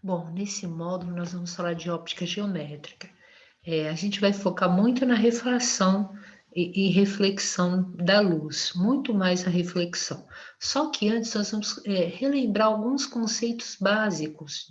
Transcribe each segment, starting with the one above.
Bom, nesse módulo nós vamos falar de óptica geométrica. A gente vai focar muito na refração e reflexão da luz, muito mais a reflexão. Só que antes nós vamos relembrar alguns conceitos básicos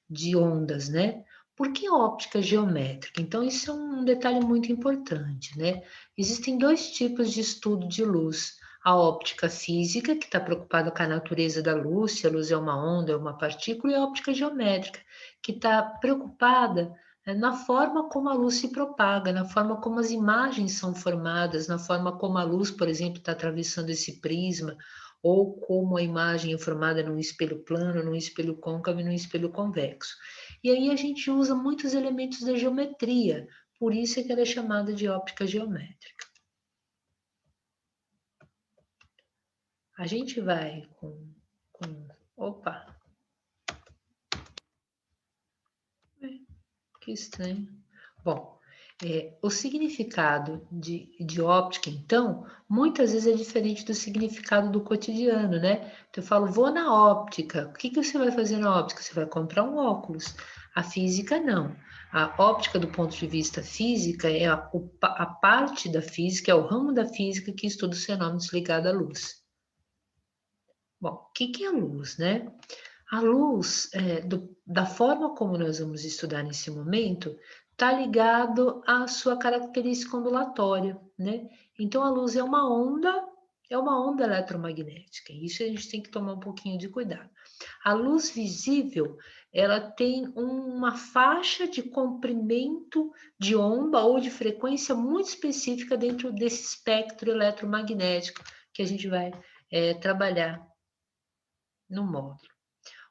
de ondas, né? Por que óptica geométrica? Então, isso é um detalhe muito importante, né? Existem dois tipos de estudo de luz. A óptica física, que está preocupada com a natureza da luz, se a luz é uma onda, é uma partícula, e a óptica geométrica, que está preocupada na forma como a luz se propaga, na forma como as imagens são formadas, na forma como a luz, por exemplo, está atravessando esse prisma, ou como a imagem é formada num espelho plano, num espelho côncavo e num espelho convexo. E aí a gente usa muitos elementos da geometria, por isso é que ela é chamada de óptica geométrica. A gente vai opa, que estranho. Bom, o significado de óptica, então, muitas vezes é diferente do significado do cotidiano, né? Então, eu falo, vou na óptica. O que você vai fazer na óptica? Você vai comprar um óculos. A física, não. A óptica, do ponto de vista física, é a parte da física, é o ramo da física que estuda os fenômenos ligados à luz. Bom, o que é a luz, né? A luz, da forma como nós vamos estudar nesse momento, está ligado à sua característica ondulatória, né? Então, a luz é uma onda eletromagnética, e isso a gente tem que tomar um pouquinho de cuidado. A luz visível, ela tem uma faixa de comprimento de onda ou de frequência muito específica dentro desse espectro eletromagnético que a gente vai trabalhar no módulo.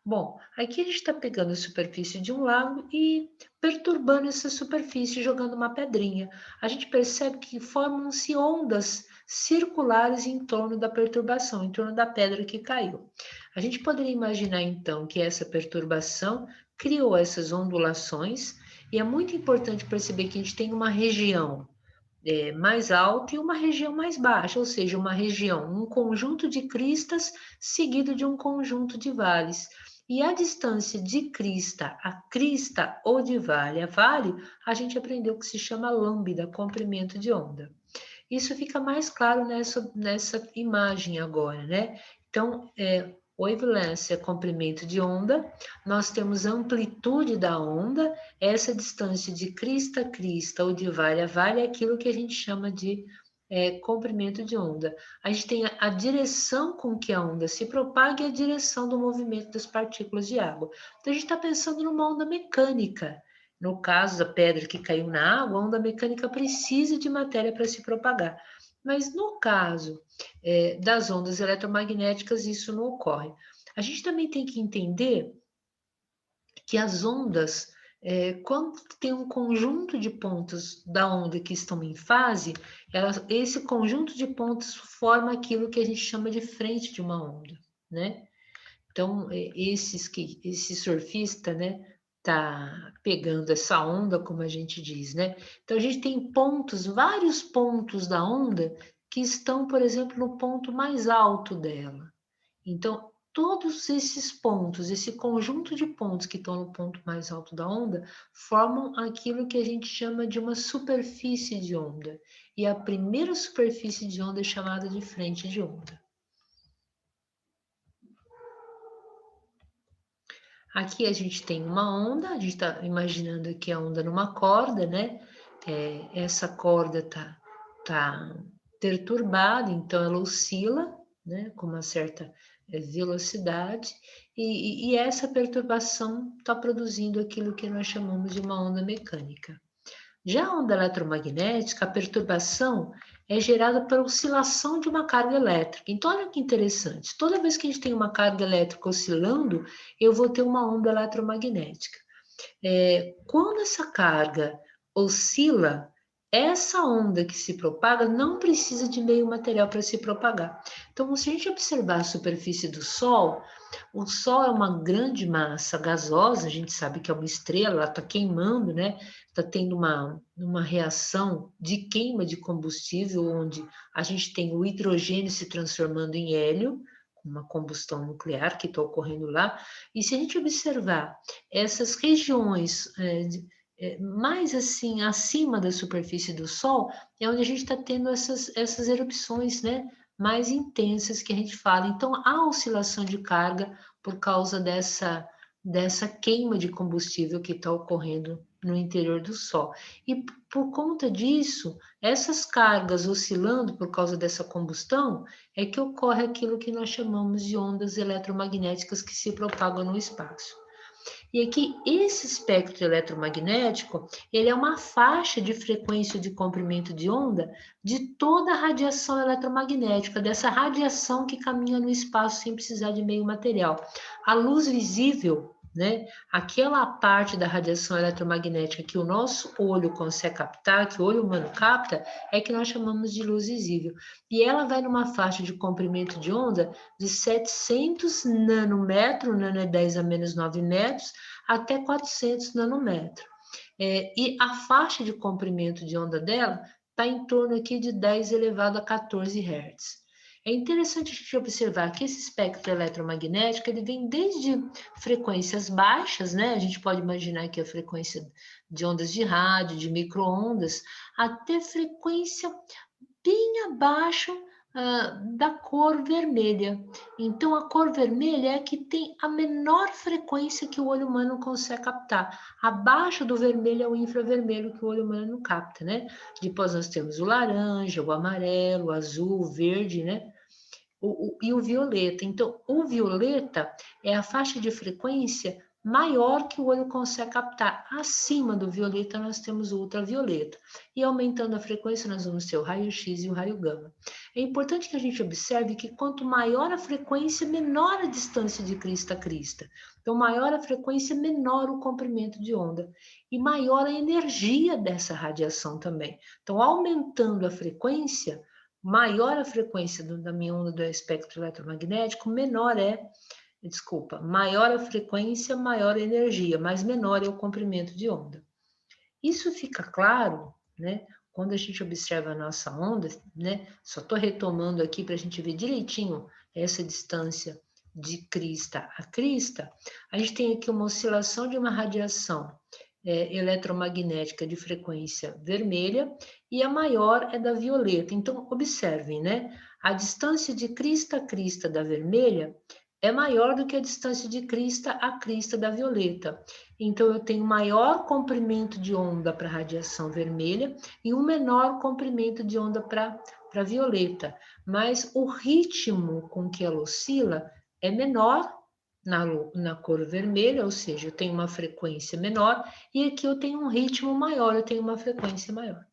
Bom, aqui a gente está pegando a superfície de um lago e perturbando essa superfície, jogando uma pedrinha. A gente percebe que formam-se ondas circulares em torno da perturbação, em torno da pedra que caiu. A gente poderia imaginar então que essa perturbação criou essas ondulações, e é muito importante perceber que a gente tem uma região mais alta e uma região mais baixa, ou seja, uma região, um conjunto de cristas seguido de um conjunto de vales. E a distância de crista a crista ou de vale a vale, a gente aprendeu que se chama lambda, comprimento de onda. Isso fica mais claro nessa imagem agora, né? Então, wavelength é comprimento de onda, nós temos a amplitude da onda, essa distância de crista a crista ou de vale a vale é aquilo que a gente chama de comprimento de onda. A gente tem a direção com que a onda se propaga e a direção do movimento das partículas de água. Então, a gente está pensando numa onda mecânica. No caso da pedra que caiu na água, a onda mecânica precisa de matéria para se propagar. Mas no caso das ondas eletromagnéticas, isso não ocorre. A gente também tem que entender que as ondas, quando tem um conjunto de pontos da onda que estão em fase, esse conjunto de pontos forma aquilo que a gente chama de frente de uma onda, né? Então, esse surfista, né, tá pegando essa onda, como a gente diz, né? Então, a gente tem pontos, vários pontos da onda que estão, por exemplo, no ponto mais alto dela. Então, todos esses pontos, esse conjunto de pontos que estão no ponto mais alto da onda, formam aquilo que a gente chama de uma superfície de onda. E a primeira superfície de onda é chamada de frente de onda. Aqui a gente tem uma onda, a gente está imaginando aqui a onda numa corda, né? Essa corda tá perturbada, então ela oscila, né? Com uma certa velocidade, e essa perturbação está produzindo aquilo que nós chamamos de uma onda mecânica. Já a onda eletromagnética, a perturbação é gerada pela oscilação de uma carga elétrica. Então, olha que interessante. Toda vez que a gente tem uma carga elétrica oscilando, eu vou ter uma onda eletromagnética. Quando essa carga oscila, essa onda que se propaga não precisa de meio material para se propagar. Então, se a gente observar a superfície do Sol, o Sol é uma grande massa gasosa, a gente sabe que é uma estrela, ela está queimando, né? Está tendo uma reação de queima de combustível, onde a gente tem o hidrogênio se transformando em hélio, uma combustão nuclear que está ocorrendo lá. E se a gente observar essas regiões mais assim acima da superfície do Sol, é onde a gente está tendo essas erupções, né, mais intensas que a gente fala. Então, há oscilação de carga por causa dessa queima de combustível que está ocorrendo no interior do Sol. E por conta disso, essas cargas oscilando por causa dessa combustão, é que ocorre aquilo que nós chamamos de ondas eletromagnéticas que se propagam no espaço. E aqui, esse espectro eletromagnético, ele é uma faixa de frequência de comprimento de onda de toda a radiação eletromagnética, dessa radiação que caminha no espaço sem precisar de meio material. A luz visível, né, aquela parte da radiação eletromagnética que o nosso olho consegue captar, que o olho humano capta, é que nós chamamos de luz visível. E ela vai numa faixa de comprimento de onda de 700 nanômetros, nano é 10 a menos 9 metros, até 400 nanômetros. E a faixa de comprimento de onda dela está em torno aqui de 10 elevado a 14 Hz. É interessante a gente observar que esse espectro eletromagnético ele vem desde frequências baixas, né? A gente pode imaginar que a frequência de ondas de rádio, de micro-ondas, até frequência bem abaixo da cor vermelha. Então, a cor vermelha é a que tem a menor frequência que o olho humano consegue captar. Abaixo do vermelho é o infravermelho que o olho humano não capta, né? Depois nós temos o laranja, o amarelo, o azul, o verde, né? E o violeta. Então, o violeta é a faixa de frequência maior que o olho consegue captar. Acima do violeta, nós temos o ultravioleta. E aumentando a frequência, nós vamos ter o raio-x e o raio gama. É importante que a gente observe que quanto maior a frequência, menor a distância de crista a crista. Então, maior a frequência, menor o comprimento de onda. E maior a energia dessa radiação também. Então, aumentando a frequência, maior a frequência da minha onda do espectro eletromagnético, maior a frequência, maior a energia, mas menor é o comprimento de onda. Isso fica claro, né, quando a gente observa a nossa onda, né, só estou retomando aqui para a gente ver direitinho essa distância de crista a crista, a gente tem aqui uma oscilação de uma radiação eletromagnética de frequência vermelha e a maior é da violeta. Então, observem, né? A distância de crista a crista da vermelha é maior do que a distância de crista a crista da violeta. Então, eu tenho maior comprimento de onda para a radiação vermelha e um menor comprimento de onda para a violeta. Mas o ritmo com que ela oscila é menor na cor vermelha, ou seja, eu tenho uma frequência menor, e aqui eu tenho um ritmo maior, eu tenho uma frequência maior.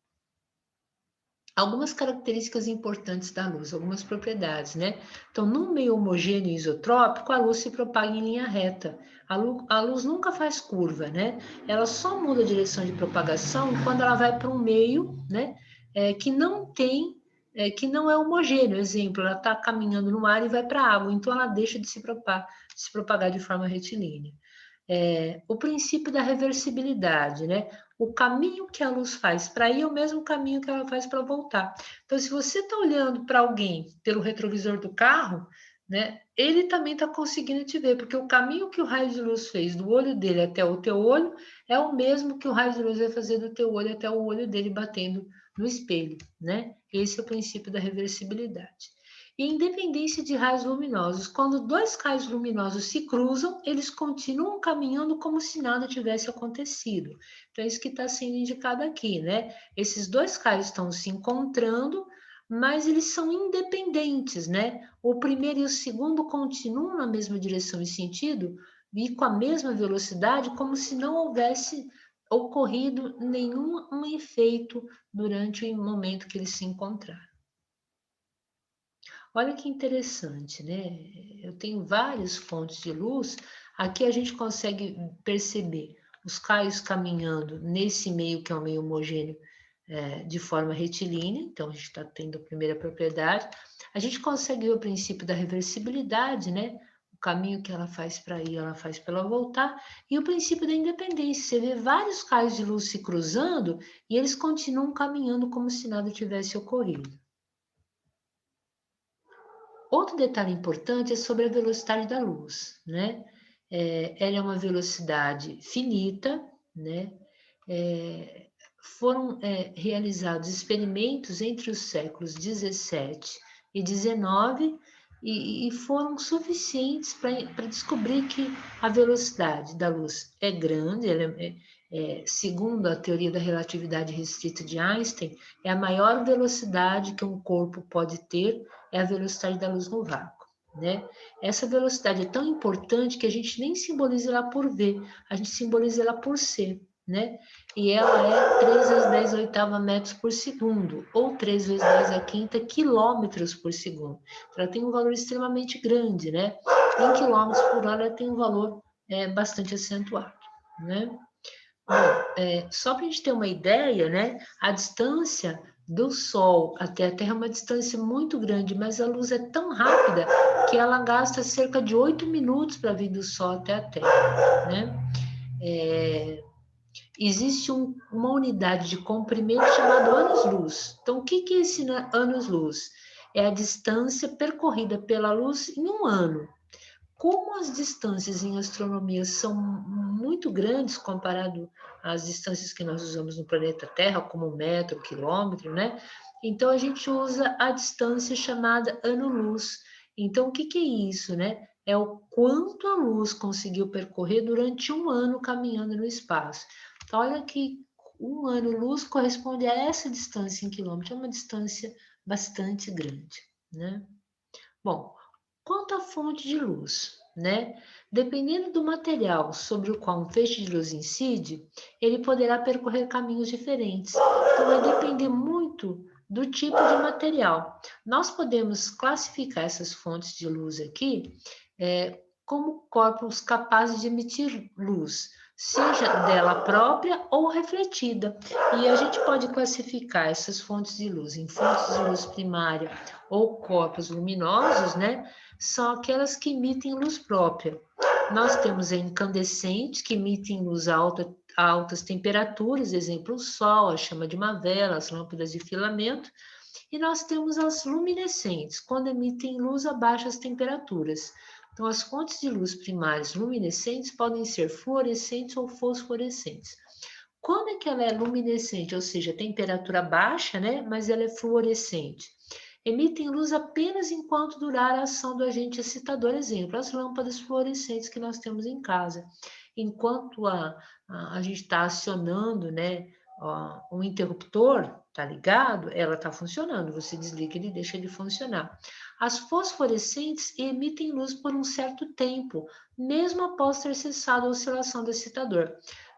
Algumas características importantes da luz, algumas propriedades, né? Então, num meio homogêneo e isotrópico, a luz se propaga em linha reta. A luz nunca faz curva, né? Ela só muda a direção de propagação quando ela vai para um meio, né? Que não tem, que não é homogêneo. Exemplo, ela está caminhando no ar e vai para a água, então ela deixa de se propagar de forma retilínea. O princípio da reversibilidade, né? O caminho que a luz faz para ir é o mesmo caminho que ela faz para voltar. Então, se você está olhando para alguém pelo retrovisor do carro, né? Ele também está conseguindo te ver, porque o caminho que o raio de luz fez do olho dele até o teu olho é o mesmo que o raio de luz vai fazer do teu olho até o olho dele batendo no espelho, né? Esse é o princípio da reversibilidade. E independência de raios luminosos. Quando dois raios luminosos se cruzam, eles continuam caminhando como se nada tivesse acontecido. Então, é isso que está sendo indicado aqui, né? Esses dois raios estão se encontrando, mas eles são independentes, né? O primeiro e o segundo continuam na mesma direção e sentido e com a mesma velocidade, como se não houvesse ocorrido nenhum efeito durante o momento que eles se encontraram. Olha que interessante, né? Eu tenho várias fontes de luz. Aqui a gente consegue perceber os raios caminhando nesse meio que é um meio homogêneo de forma retilínea. Então, a gente está tendo a primeira propriedade. A gente consegue ver o princípio da reversibilidade, né? O caminho que ela faz para ir, ela faz para ela voltar. E o princípio da independência. Você vê vários raios de luz se cruzando e eles continuam caminhando como se nada tivesse ocorrido. Outro detalhe importante é sobre a velocidade da luz, né? Ela é uma velocidade finita, né? Foram realizados experimentos entre os séculos 17 e 19 e foram suficientes para descobrir que a velocidade da luz é grande, segundo a teoria da relatividade restrita de Einstein, é a maior velocidade que um corpo pode ter, é a velocidade da luz no vácuo, né? Essa velocidade é tão importante que a gente nem simboliza ela por V, a gente simboliza ela por C, né? E ela é 3 vezes 10 a oitava metros por segundo, ou 3 vezes 10 a quinta quilômetros por segundo. Ela tem um valor extremamente grande, né? Em quilômetros por hora, ela tem um valor bastante acentuado, né? Bom, só para a gente ter uma ideia, né? A distância do Sol até a Terra é uma distância muito grande, mas a luz é tão rápida que ela gasta cerca de 8 minutos para vir do Sol até a Terra, né? Existe uma unidade de comprimento chamada anos-luz. Então, o que é esse anos-luz? É a distância percorrida pela luz em um ano. Como as distâncias em astronomia são muito grandes comparado às distâncias que nós usamos no planeta Terra, como metro, quilômetro, né? Então a gente usa a distância chamada ano-luz. Então o que é isso, né? É o quanto a luz conseguiu percorrer durante um ano caminhando no espaço. Então, olha que um ano-luz corresponde a essa distância em quilômetros, é uma distância bastante grande, né? Bom, quanto à fonte de luz, né? Dependendo do material sobre o qual um feixe de luz incide, ele poderá percorrer caminhos diferentes. Então, vai depender muito do tipo de material. Nós podemos classificar essas fontes de luz aqui como corpos capazes de emitir luz, seja dela própria ou refletida. E a gente pode classificar essas fontes de luz em fontes de luz primária ou corpos luminosos, né? São aquelas que emitem luz própria. Nós temos a incandescentes, que emitem luz a altas temperaturas, exemplo, o sol, a chama de uma vela, as lâmpadas de filamento, e nós temos as luminescentes, quando emitem luz a baixas temperaturas. Então, as fontes de luz primárias luminescentes podem ser fluorescentes ou fosforescentes. Quando é que ela é luminescente, ou seja, temperatura baixa, né? Mas ela é fluorescente. Emitem luz apenas enquanto durar a ação do agente excitador, exemplo, as lâmpadas fluorescentes que nós temos em casa. Enquanto a gente está acionando, né, um interruptor, tá ligado? Ela está funcionando, você desliga, ele deixa de funcionar. As fosforescentes emitem luz por um certo tempo, mesmo após ter cessado a oscilação do excitador.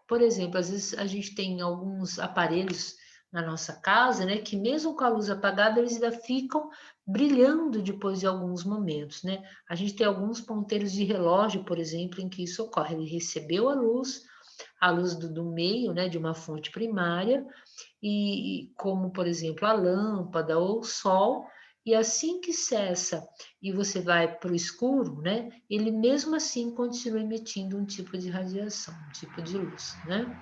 Por exemplo, às vezes a gente tem alguns aparelhos na nossa casa, né, que mesmo com a luz apagada, eles ainda ficam brilhando depois de alguns momentos, né? A gente tem alguns ponteiros de relógio, por exemplo, em que isso ocorre. Ele recebeu a luz do meio, né, de uma fonte primária, e como, por exemplo, a lâmpada ou o sol, e assim que cessa e você vai para o escuro, né, ele mesmo assim continua emitindo um tipo de radiação, um tipo de luz, né?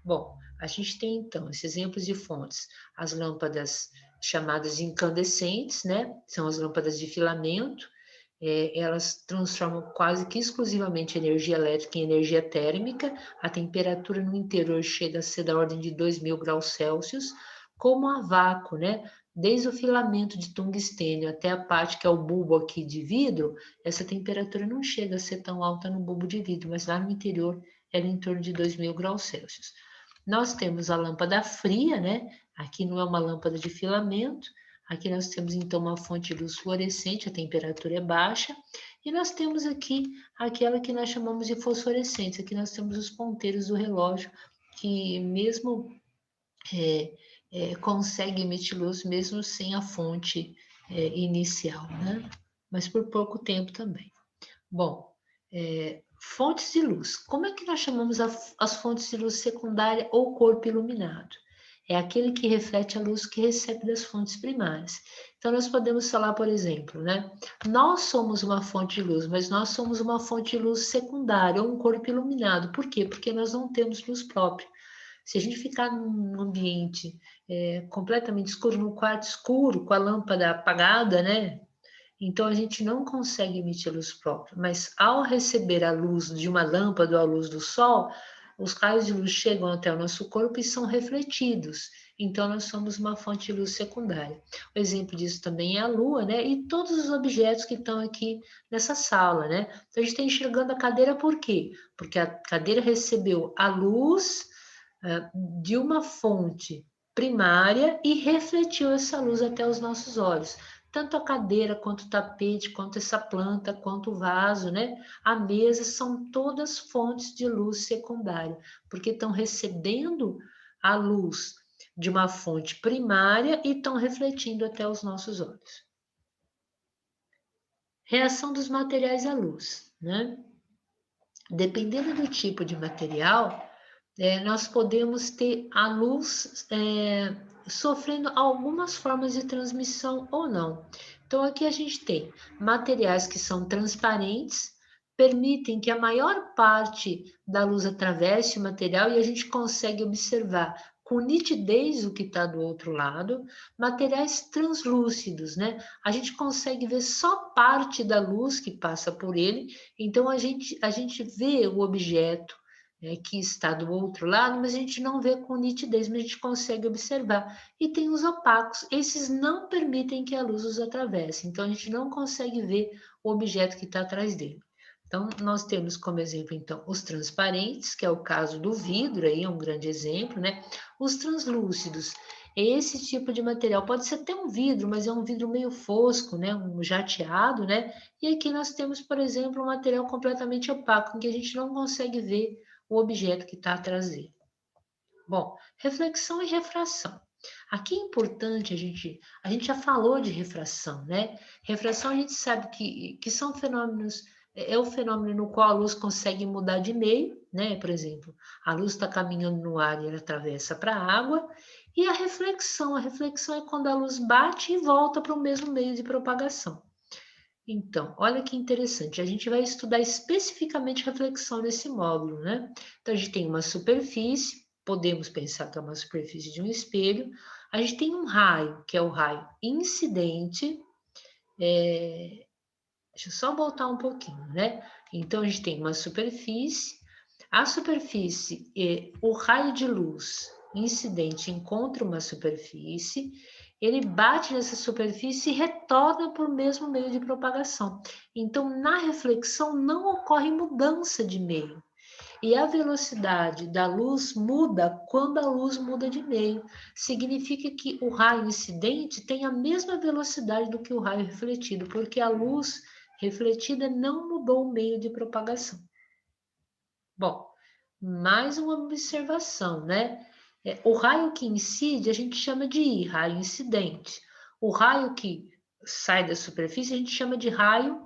Bom, a gente tem então esses exemplos de fontes, as lâmpadas chamadas de incandescentes, né? São as lâmpadas de filamento, elas transformam quase que exclusivamente energia elétrica em energia térmica, a temperatura no interior chega a ser da ordem de 2.000 graus Celsius, como a vácuo, né? Desde o filamento de tungstênio até a parte que é o bulbo aqui de vidro, essa temperatura não chega a ser tão alta no bulbo de vidro, mas lá no interior ela é em torno de 2.000 graus Celsius. Nós temos a lâmpada fria, né? Aqui não é uma lâmpada de filamento. Aqui nós temos então uma fonte de luz fluorescente, a temperatura é baixa. E nós temos aqui aquela que nós chamamos de fosforescente. Aqui nós temos os ponteiros do relógio, que mesmo consegue emitir luz mesmo sem a fonte inicial, né? Mas por pouco tempo também. Bom, fontes de luz. Como é que nós chamamos as fontes de luz secundária ou corpo iluminado? É aquele que reflete a luz que recebe das fontes primárias. Então, nós podemos falar, por exemplo, né? Nós somos uma fonte de luz, mas nós somos uma fonte de luz secundária ou um corpo iluminado. Por quê? Porque nós não temos luz própria. Se a gente ficar num ambiente completamente escuro, num quarto escuro, com a lâmpada apagada, né? então a gente não consegue emitir luz própria, mas ao receber a luz de uma lâmpada ou a luz do sol, os raios de luz chegam até o nosso corpo e são refletidos. Então, nós somos uma fonte de luz secundária. O exemplo disso também é a Lua, né? E todos os objetos que estão aqui nessa sala, né? Então, a gente está enxergando a cadeira por quê? Porque a cadeira recebeu a luz de uma fonte primária e refletiu essa luz até os nossos olhos. Tanto a cadeira, quanto o tapete, quanto essa planta, quanto o vaso, né? A mesa são todas fontes de luz secundária, porque estão recebendo a luz de uma fonte primária e estão refletindo até os nossos olhos. Reação dos materiais à luz, né? Dependendo do tipo de material, nós podemos ter a luz sofrendo algumas formas de transmissão ou não. Então, aqui a gente tem materiais que são transparentes, permitem que a maior parte da luz atravesse o material e a gente consegue observar com nitidez o que está do outro lado. Materiais translúcidos, né? A gente consegue ver só parte da luz que passa por ele, então a gente vê o objeto que está do outro lado, mas a gente não vê com nitidez, mas a gente consegue observar. E tem os opacos, esses não permitem que a luz os atravesse, então a gente não consegue ver o objeto que está atrás dele. Então, nós temos como exemplo, então, os transparentes, que é o caso do vidro, aí é um grande exemplo, né? Os translúcidos, esse tipo de material, pode ser até um vidro, mas é um vidro meio fosco, né? Um jateado, né? E aqui nós temos, por exemplo, um material completamente opaco, em que a gente não consegue ver o objeto que está atrás dele. Bom, reflexão e refração. Aqui é importante a gente já falou de refração, né? Refração a gente sabe que são fenômenos, é o fenômeno no qual a luz consegue mudar de meio, né? Por exemplo, a luz está caminhando no ar e ela atravessa para a água, e a reflexão é quando a luz bate e volta para o mesmo meio de propagação. Então, olha que interessante, a gente vai estudar especificamente reflexão nesse módulo, né? Então, a gente tem uma superfície, podemos pensar que é uma superfície de um espelho, a gente tem um raio, que é o raio incidente, deixa eu só voltar um pouquinho, né? Então, a gente tem uma superfície, a superfície, o raio de luz incidente encontra uma superfície, ele bate nessa superfície e retorna para o mesmo meio de propagação. Então, na reflexão, não ocorre mudança de meio. E a velocidade da luz muda quando a luz muda de meio. Significa que o raio incidente tem a mesma velocidade do que o raio refletido, porque a luz refletida não mudou o meio de propagação. Bom, mais uma observação, né? O raio que incide a gente chama de raio incidente. O raio que sai da superfície a gente chama de raio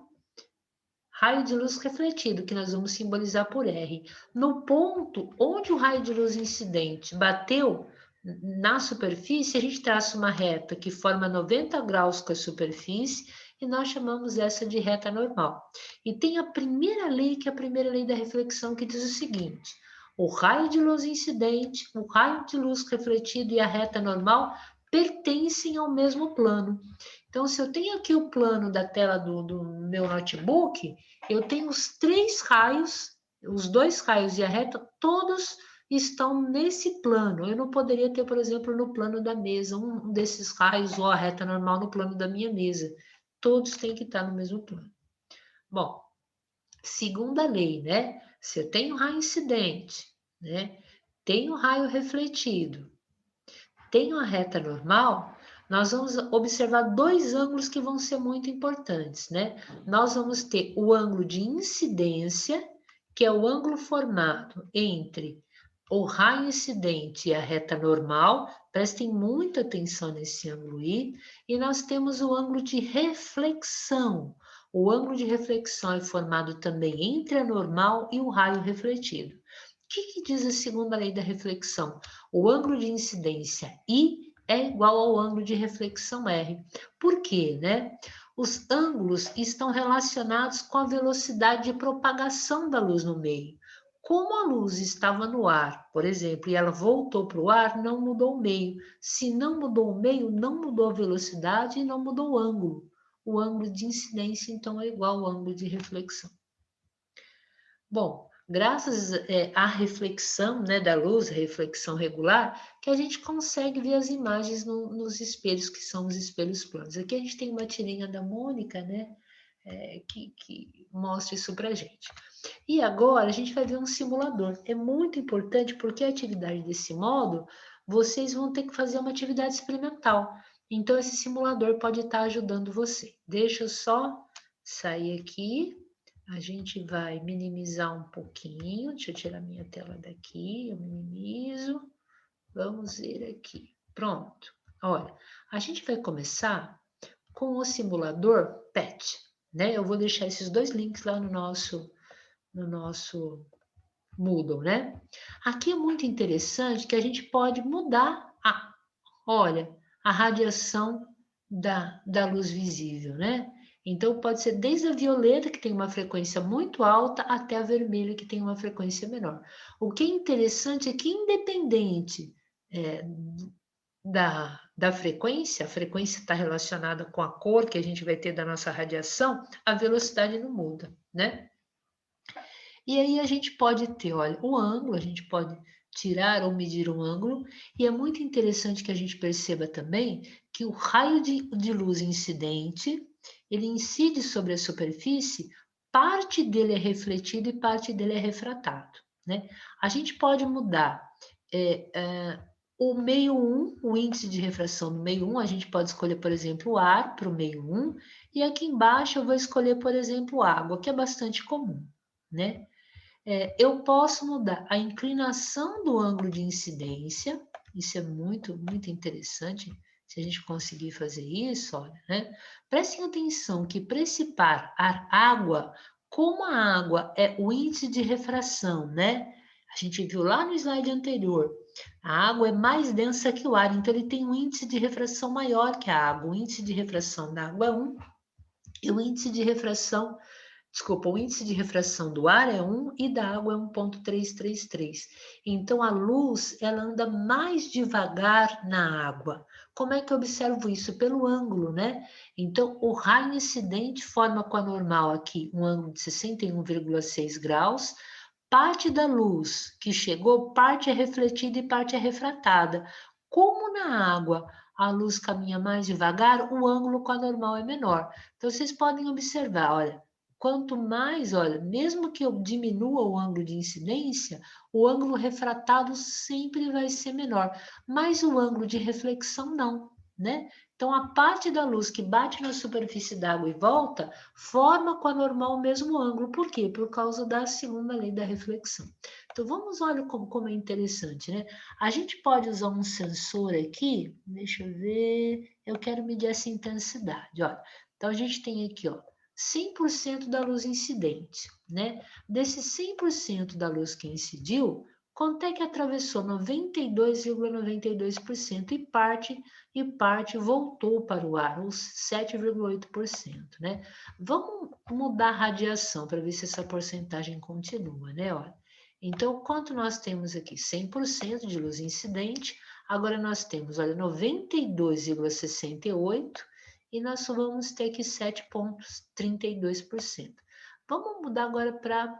de luz refletido, que nós vamos simbolizar por R. No ponto onde o raio de luz incidente bateu na superfície, a gente traça uma reta que forma 90 graus com a superfície e nós chamamos essa de reta normal. E tem a primeira lei, que é a primeira lei da reflexão, que diz o seguinte: o raio de luz incidente, o raio de luz refletido e a reta normal pertencem ao mesmo plano. Então, se eu tenho aqui o plano da tela do meu notebook, eu tenho os três raios, os dois raios e a reta, todos estão nesse plano. Eu não poderia ter, por exemplo, no plano da mesa, um desses raios ou a reta normal no plano da minha mesa. Todos têm que estar no mesmo plano. Bom, segunda lei, né? Se eu tenho raio incidente, né? Tenho raio refletido, tenho a reta normal, nós vamos observar dois ângulos que vão ser muito importantes, né? Nós vamos ter o ângulo de incidência, que é o ângulo formado entre o raio incidente e a reta normal, prestem muita atenção nesse ângulo aí, e nós temos o ângulo de reflexão. O ângulo de reflexão é formado também entre a normal e o raio refletido. O que diz a segunda lei da reflexão? O ângulo de incidência I é igual ao ângulo de reflexão R. Por quê, né? Os ângulos estão relacionados com a velocidade de propagação da luz no meio. Como a luz estava no ar, por exemplo, e ela voltou para o ar, não mudou o meio. Se não mudou o meio, não mudou a velocidade e não mudou o ângulo. o ângulo de incidência, então, é igual ao ângulo de reflexão. Bom, graças à reflexão, né, da luz, a reflexão regular, que a gente consegue ver as imagens nos espelhos, que são os espelhos planos. Aqui a gente tem uma tirinha da Mônica, né, que mostra isso pra gente. E agora a gente vai ver um simulador. É muito importante porque a atividade desse modo, vocês vão ter que fazer uma atividade experimental. Então esse simulador pode estar ajudando você. Deixa eu só sair aqui. A gente vai minimizar um pouquinho. Deixa eu tirar minha tela daqui. Eu minimizo. Vamos ver aqui. Pronto. Olha, a gente vai começar com o simulador PET, né? Eu vou deixar esses dois links lá no nosso Moodle, né? Aqui é muito interessante que a gente pode mudar olha, a radiação da luz visível, né? Então, pode ser desde a violeta, que tem uma frequência muito alta, até a vermelha, que tem uma frequência menor. O que é interessante é que, independente da frequência, a frequência está relacionada com a cor que a gente vai ter da nossa radiação, a velocidade não muda, né? E aí a gente pode ter, olha, o ângulo, a gente pode tirar ou medir um ângulo, e é muito interessante que a gente perceba também que o raio de luz incidente, ele incide sobre a superfície, parte dele é refletido e parte dele é refratado, né? A gente pode mudar o meio 1, o índice de refração no meio 1, a gente pode escolher, por exemplo, o ar para o meio 1, e aqui embaixo eu vou escolher, por exemplo, água, que é bastante comum, né? Eu posso mudar a inclinação do ângulo de incidência, isso é muito, muito interessante, se a gente conseguir fazer isso, olha, né? Prestem atenção que para esse par ar-água, como a água é o índice de refração, né? A gente viu lá no slide anterior, a água é mais densa que o ar, então ele tem um índice de refração maior que a água. O índice de refração da água é 1 e o índice de refração Desculpa, o índice de refração do ar é 1 e da água é 1,333. Então, a luz, ela anda mais devagar na água. Como é que eu observo isso? Pelo ângulo, né? Então, o raio incidente forma com a normal aqui um ângulo de 61,6 graus. Parte da luz que chegou, parte é refletida e parte é refratada. Como na água a luz caminha mais devagar, o ângulo com a normal é menor. Então, vocês podem observar, olha, quanto mais, olha, mesmo que eu diminua o ângulo de incidência, o ângulo refratado sempre vai ser menor, mas o ângulo de reflexão não, né? Então, a parte da luz que bate na superfície d'água e volta, forma com a normal o mesmo ângulo. Por quê? Por causa da segunda lei da reflexão. Então, vamos olhar como é interessante, né? A gente pode usar um sensor aqui, deixa eu ver, eu quero medir essa intensidade, olha. Então, a gente tem aqui, ó, 100% da luz incidente, né? Desse 100% da luz que incidiu, quanto é que atravessou? 92,92% e parte voltou para o ar, os 7,8%, né? Vamos mudar a radiação para ver se essa porcentagem continua, né? Olha. Então, quanto nós temos aqui? 100% de luz incidente, agora nós temos, olha, 92,68%, e nós só vamos ter aqui 7,32%. Vamos mudar agora para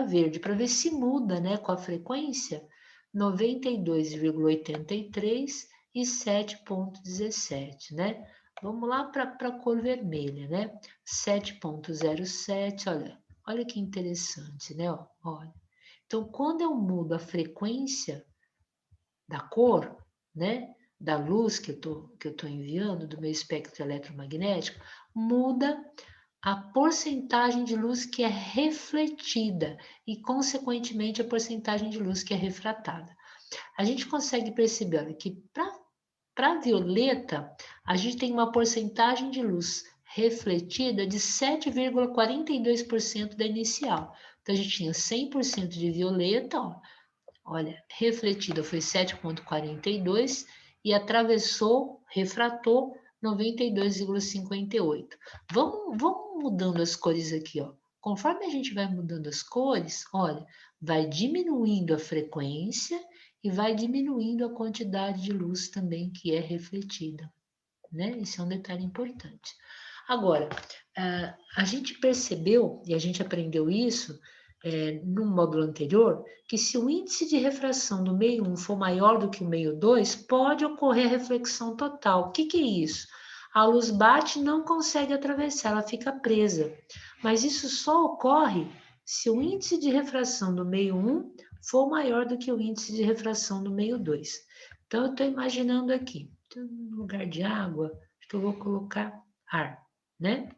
verde, para ver se muda, né, com a frequência, 92,83 e 7,17, né? Vamos lá para a cor vermelha, né? 7,07, olha que interessante, né? Olha. Então, quando eu mudo a frequência da cor, né, da luz que eu tô enviando, do meu espectro eletromagnético, muda a porcentagem de luz que é refletida e, consequentemente, a porcentagem de luz que é refratada. A gente consegue perceber, olha, que para violeta, a gente tem uma porcentagem de luz refletida de 7,42% da inicial. Então, a gente tinha 100% de violeta, ó, olha, refletida foi 7,42 e atravessou, refratou 92,58. Vamos mudando as cores aqui, ó. Conforme a gente vai mudando as cores, olha, vai diminuindo a frequência e vai diminuindo a quantidade de luz também que é refletida, né? Esse é um detalhe importante. Agora, a gente percebeu, e a gente aprendeu isso no módulo anterior, que se o índice de refração do meio 1 for maior do que o meio 2, pode ocorrer a reflexão total. O que que é isso? A luz bate e não consegue atravessar, ela fica presa. Mas isso só ocorre se o índice de refração do meio 1 for maior do que o índice de refração do meio 2. Então, eu estou imaginando aqui, no lugar de água, acho que eu vou colocar ar, né?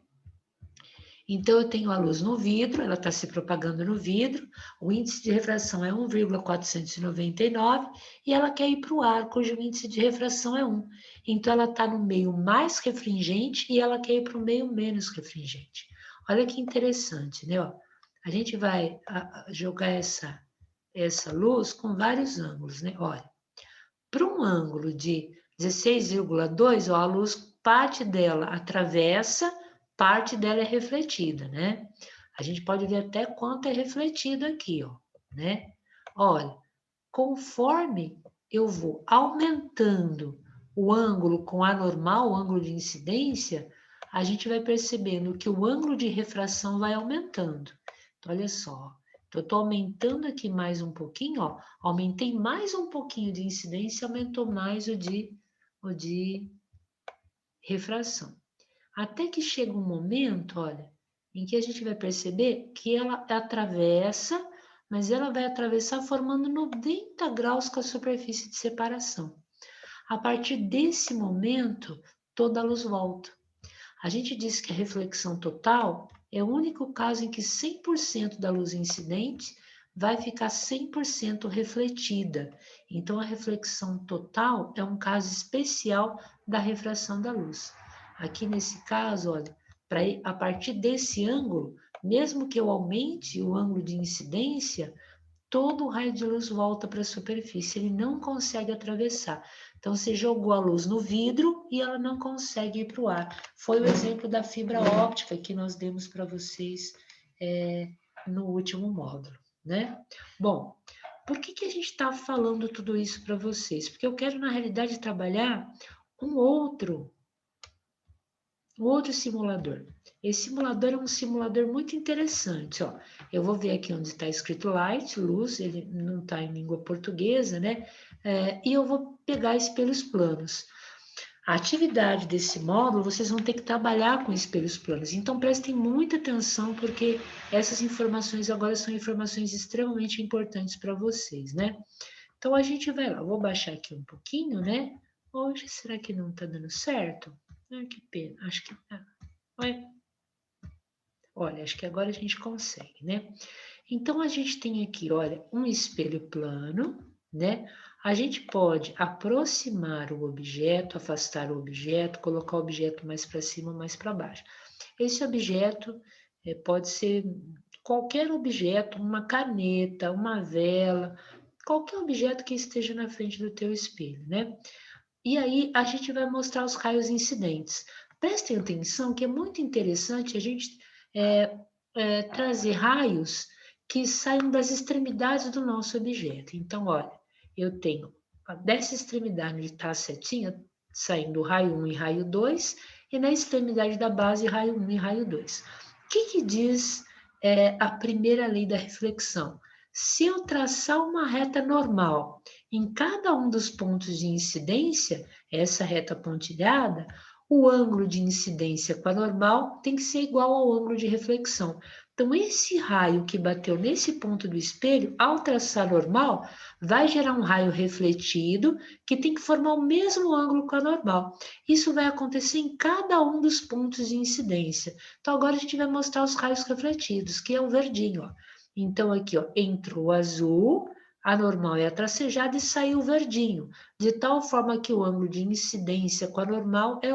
Então, eu tenho a luz no vidro, ela está se propagando no vidro, o índice de refração é 1,499 e ela quer ir para o ar, cujo índice de refração é 1. Então, ela está no meio mais refringente e ela quer ir para o meio menos refringente. Olha que interessante, né? Ó, a gente vai jogar essa luz com vários ângulos, né? Olha, para um ângulo de 16,2, a luz, parte dela atravessa, parte dela é refletida, né? A gente pode ver até quanto é refletido aqui, ó, né? Olha, conforme eu vou aumentando o ângulo com a normal, o ângulo de incidência, a gente vai percebendo que o ângulo de refração vai aumentando. Então, olha só, eu estou aumentando aqui mais um pouquinho, ó, aumentei mais um pouquinho de incidência, aumentou mais o de refração. Até que chega um momento, olha, em que a gente vai perceber que ela atravessa, mas ela vai atravessar formando 90 graus com a superfície de separação. A partir desse momento, toda a luz volta. A gente diz que a reflexão total é o único caso em que 100% da luz incidente vai ficar 100% refletida. Então, a reflexão total é um caso especial da refração da luz. Aqui nesse caso, olha, a partir desse ângulo, mesmo que eu aumente o ângulo de incidência, todo o raio de luz volta para a superfície, ele não consegue atravessar. Então, você jogou a luz no vidro e ela não consegue ir para o ar. Foi o exemplo da fibra óptica que nós demos para vocês no último módulo, né? Bom, por que a gente está falando tudo isso para vocês? Porque eu quero, na realidade, trabalhar um outro simulador. Esse simulador é um simulador muito interessante, ó. Eu vou ver aqui onde está escrito light, luz, ele não está em língua portuguesa, né? E eu vou pegar espelhos planos. A atividade desse módulo, vocês vão ter que trabalhar com espelhos planos. Então, prestem muita atenção, porque essas informações agora são informações extremamente importantes para vocês, né? Então, a gente vai lá. Vou baixar aqui um pouquinho, né? Hoje, será que não está dando certo? Ah, que pena. Acho que... Olha, acho que agora a gente consegue, né? Então, a gente tem aqui, olha, um espelho plano, né? A gente pode aproximar o objeto, afastar o objeto, colocar o objeto mais para cima, mais para baixo. Esse objeto pode ser qualquer objeto, uma caneta, uma vela, qualquer objeto que esteja na frente do teu espelho, né? E aí a gente vai mostrar os raios incidentes. Prestem atenção que é muito interessante a gente trazer raios que saiam das extremidades do nosso objeto. Então, olha, eu tenho dessa extremidade onde está a setinha, saindo raio 1 e raio 2, e na extremidade da base, raio 1 e raio 2. O que diz a primeira lei da reflexão? Se eu traçar uma reta normal em cada um dos pontos de incidência, essa reta pontilhada, o ângulo de incidência com a normal tem que ser igual ao ângulo de reflexão. Então, esse raio que bateu nesse ponto do espelho, ao traçar normal, vai gerar um raio refletido que tem que formar o mesmo ângulo com a normal. Isso vai acontecer em cada um dos pontos de incidência. Então, agora a gente vai mostrar os raios refletidos, que é o verdinho, ó. Então, aqui, ó, entrou o azul, a normal é a tracejada e saiu o verdinho, de tal forma que o ângulo de incidência com a normal é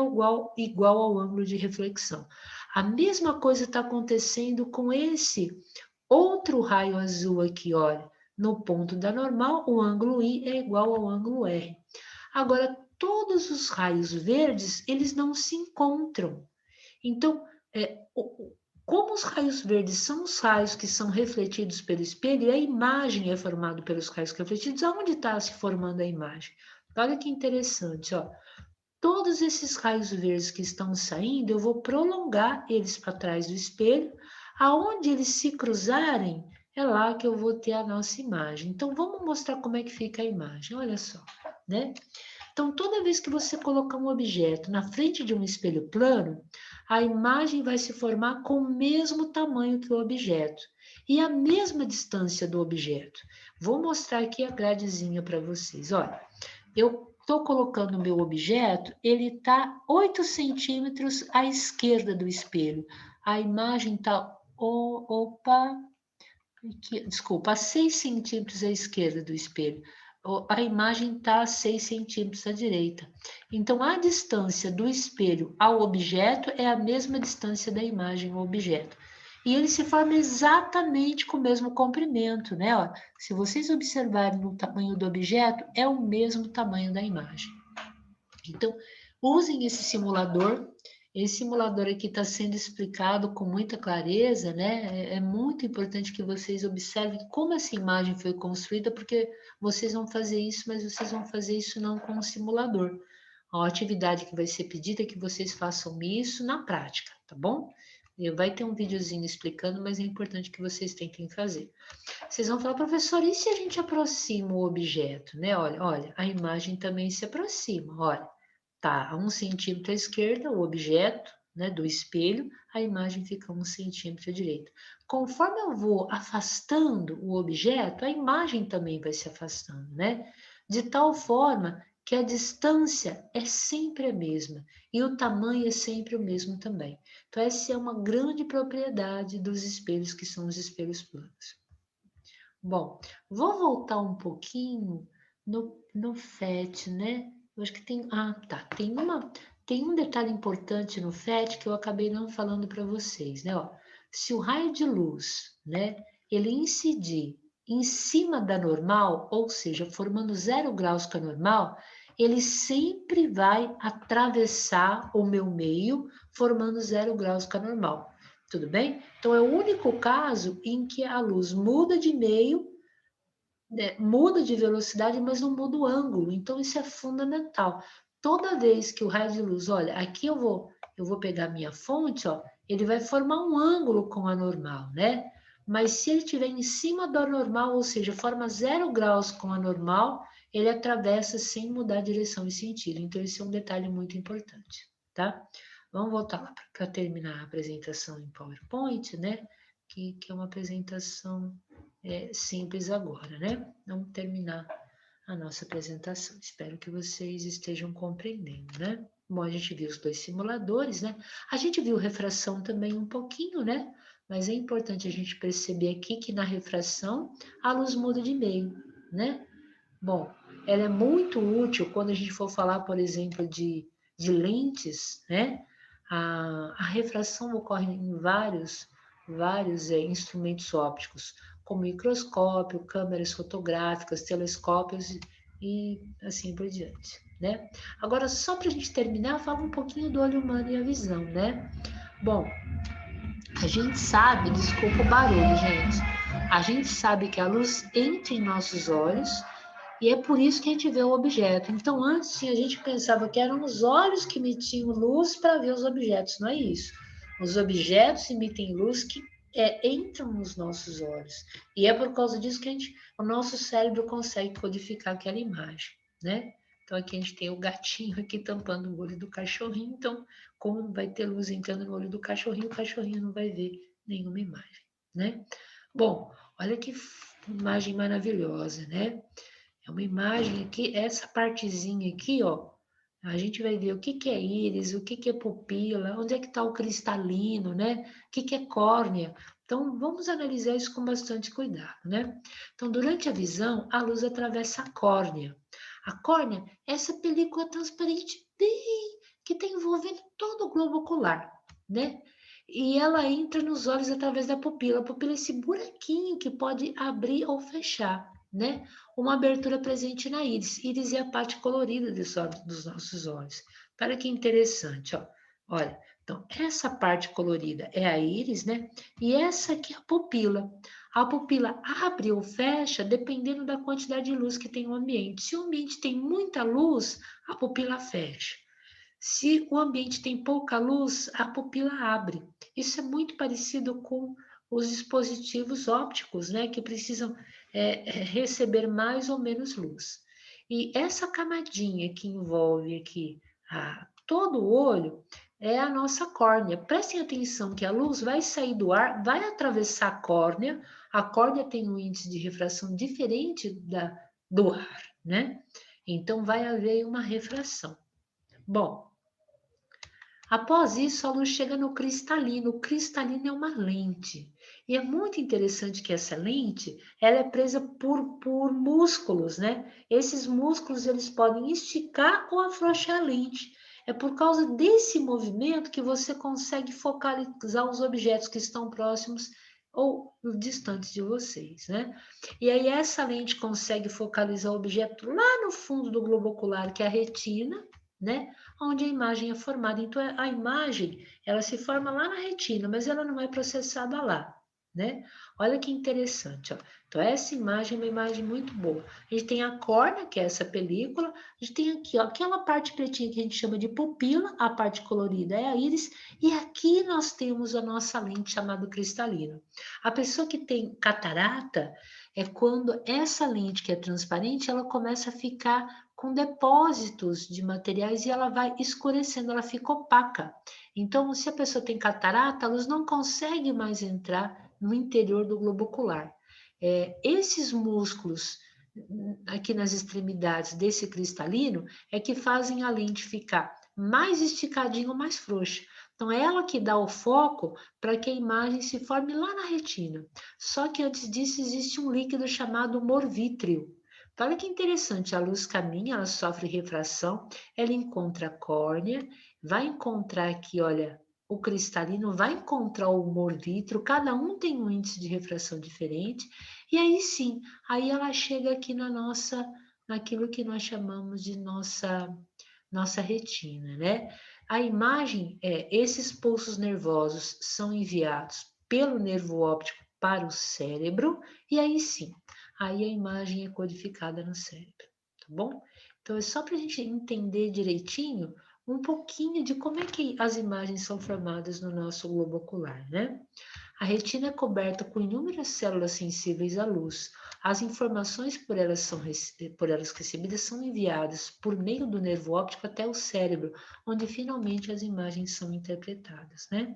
igual ao ângulo de reflexão. A mesma coisa está acontecendo com esse outro raio azul aqui, olha. No ponto da normal, o ângulo I é igual ao ângulo R. Agora, todos os raios verdes, eles não se encontram. Então, como os raios verdes são os raios que são refletidos pelo espelho, e a imagem é formada pelos raios refletidos, aonde está se formando a imagem? Olha que interessante, ó. Todos esses raios verdes que estão saindo, eu vou prolongar eles para trás do espelho. Aonde eles se cruzarem, é lá que eu vou ter a nossa imagem. Então, vamos mostrar como é que fica a imagem. Olha só, né? Então, toda vez que você colocar um objeto na frente de um espelho plano, a imagem vai se formar com o mesmo tamanho que o objeto e a mesma distância do objeto. Vou mostrar aqui a gradezinha para vocês. Olha, eu estou colocando o meu objeto, ele está 8 centímetros à esquerda do espelho. A imagem está, opa, aqui, desculpa, a 6 centímetros à esquerda do espelho. A imagem está a 6 centímetros à direita. Então, a distância do espelho ao objeto é a mesma distância da imagem ao objeto. E ele se forma exatamente com o mesmo comprimento, né? Ó, se vocês observarem o tamanho do objeto, é o mesmo tamanho da imagem. Então, usem esse simulador. Esse simulador aqui está sendo explicado com muita clareza, né? É muito importante que vocês observem como essa imagem foi construída, porque vocês vão fazer isso, mas vocês vão fazer isso não com o simulador. A atividade que vai ser pedida é que vocês façam isso na prática, tá bom? Vai ter um videozinho explicando, mas é importante que vocês tentem fazer. Vocês vão falar, professor, e se a gente aproxima o objeto, né? Olha, a imagem também se aproxima, olha. Tá a 1 centímetro à esquerda, o objeto, né, do espelho, a imagem fica 1 centímetro à direita. Conforme eu vou afastando o objeto, a imagem também vai se afastando, né? De tal forma que a distância é sempre a mesma e o tamanho é sempre o mesmo também. Então, essa é uma grande propriedade dos espelhos, que são os espelhos planos. Bom, vou voltar um pouquinho no FET, né? Eu acho que tem. Ah, tá. Tem um detalhe importante no FET que eu acabei não falando para vocês, né? Ó, se o raio de luz, né, ele incidir em cima da normal, ou seja, formando 0 graus com a normal, ele sempre vai atravessar o meu meio, formando 0 graus com a normal. Tudo bem? Então, é o único caso em que a luz muda de meio, né, muda de velocidade, mas não muda o ângulo. Então, isso é fundamental. Toda vez que o raio de luz, olha, aqui eu vou pegar minha fonte, ó, ele vai formar um ângulo com a normal, né? Mas se ele estiver em cima da normal, ou seja, forma 0 graus com a normal, ele atravessa sem mudar a direção e sentido. Então, esse é um detalhe muito importante, tá? Vamos voltar lá para terminar a apresentação em PowerPoint, né? Que é uma apresentação simples agora, né? Vamos terminar a nossa apresentação. Espero que vocês estejam compreendendo, né? Bom, a gente viu os dois simuladores, né? A gente viu refração também um pouquinho, né? Mas é importante a gente perceber aqui que na refração a luz muda de meio, né? Bom, ela é muito útil quando a gente for falar, por exemplo, de lentes, né? A refração ocorre em vários instrumentos ópticos, como microscópio, câmeras fotográficas, telescópios e assim por diante, né? Agora, só para a gente terminar, fala um pouquinho do olho humano e a visão, né? Bom, a gente sabe, desculpa o barulho, gente, a gente sabe que a luz entra em nossos olhos e é por isso que a gente vê o objeto. Então, antes sim, a gente pensava que eram os olhos que emitiam luz para ver os objetos. Não é isso. Os objetos emitem luz que entram nos nossos olhos. E é por causa disso que o nosso cérebro consegue codificar aquela imagem, né? Então, aqui a gente tem o gatinho aqui tampando o olho do cachorrinho. Então, como vai ter luz entrando no olho do cachorrinho, o cachorrinho não vai ver nenhuma imagem, né? Bom, olha que imagem maravilhosa, né? É uma imagem aqui, essa partezinha aqui, ó, a gente vai ver o que que é íris, o que que é pupila, onde é que está o cristalino, né? O que que é córnea. Então, vamos analisar isso com bastante cuidado, né? Então, durante a visão, a luz atravessa a córnea. A córnea é essa película transparente bem que está envolvendo todo o globo ocular, né? E ela entra nos olhos através da pupila. A pupila é esse buraquinho que pode abrir ou fechar, né? Uma abertura presente na íris. Íris é a parte colorida dos nossos olhos. Para que interessante, ó. Olha, então, essa parte colorida é a íris, né? E essa aqui é a pupila. A pupila abre ou fecha dependendo da quantidade de luz que tem no ambiente. Se o ambiente tem muita luz, a pupila fecha. Se o ambiente tem pouca luz, a pupila abre. Isso é muito parecido com os dispositivos ópticos, né, que precisam receber mais ou menos luz. E essa camadinha que envolve aqui todo o olho é a nossa córnea. Prestem atenção que a luz vai sair do ar, vai atravessar a córnea tem um índice de refração diferente do ar, né? Então vai haver uma refração. Bom, após isso, a luz chega no cristalino. O cristalino é uma lente. E é muito interessante que essa lente, ela é presa por músculos, né? Esses músculos, eles podem esticar ou afrouxar a lente. É por causa desse movimento que você consegue focalizar os objetos que estão próximos ou distantes de vocês, né? E aí essa lente consegue focalizar o objeto lá no fundo do globo ocular, que é a retina, né? Onde a imagem é formada. Então, a imagem, ela se forma lá na retina, mas ela não é processada lá, né? Olha que interessante, ó. Então, essa imagem é uma imagem muito boa. A gente tem a córnea, que é essa película, a gente tem aqui, ó, aquela parte pretinha que a gente chama de pupila, a parte colorida é a íris, e aqui nós temos a nossa lente chamada cristalino. A pessoa que tem catarata é quando essa lente que é transparente, ela começa a ficar com depósitos de materiais e ela vai escurecendo, ela fica opaca. Então, se a pessoa tem catarata, a luz não consegue mais entrar no interior do globo ocular. Esses músculos aqui nas extremidades desse cristalino é que fazem a lente ficar mais esticadinha ou mais frouxa. Então, é ela que dá o foco para que a imagem se forme lá na retina. Só que antes disso existe um líquido chamado humor vítreo. Então, olha que interessante, a luz caminha, ela sofre refração, ela encontra a córnea, vai encontrar aqui, olha, o cristalino, vai encontrar o humor vítreo, cada um tem um índice de refração diferente, e aí sim, aí ela chega aqui naquilo que nós chamamos de nossa retina, né? A imagem, esses pulsos nervosos são enviados pelo nervo óptico para o cérebro, e aí sim, aí a imagem é codificada no cérebro, tá bom? Então é só para a gente entender direitinho um pouquinho de como é que as imagens são formadas no nosso globo ocular, né? A retina é coberta com inúmeras células sensíveis à luz. As informações por elas recebidas são enviadas por meio do nervo óptico até o cérebro, onde finalmente as imagens são interpretadas, né?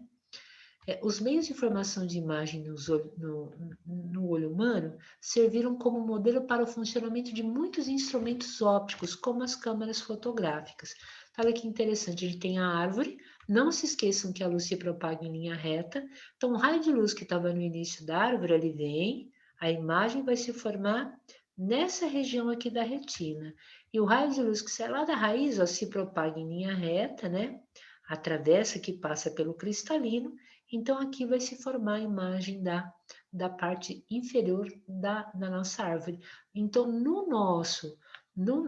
Os meios de formação de imagem no olho humano serviram como modelo para o funcionamento de muitos instrumentos ópticos, como as câmeras fotográficas. Olha que interessante, a gente tem a árvore, não se esqueçam que a luz se propaga em linha reta, então o raio de luz que estava no início da árvore, ele vem, a imagem vai se formar nessa região aqui da retina. E o raio de luz que sai lá da raiz, ó, se propaga em linha reta, né? Atravessa, que passa pelo cristalino, então, aqui vai se formar a imagem da parte inferior da nossa árvore. Então,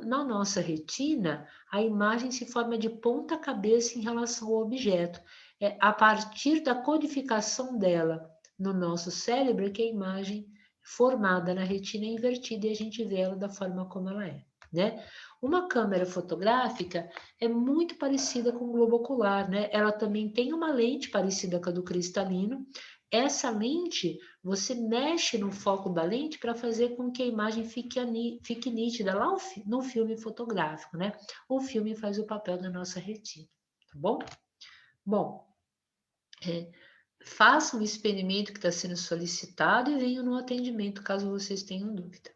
na nossa retina, a imagem se forma de ponta cabeça em relação ao objeto. É a partir da codificação dela no nosso cérebro é que a imagem formada na retina é invertida e a gente vê ela da forma como ela é, né? Uma câmera fotográfica é muito parecida com o globo ocular, né? Ela também tem uma lente parecida com a do cristalino. Essa lente, você mexe no foco da lente para fazer com que a imagem fique nítida lá no filme fotográfico, né? O filme faz o papel da nossa retina, tá bom? Bom, façam o experimento que está sendo solicitado e venham no atendimento caso vocês tenham dúvida.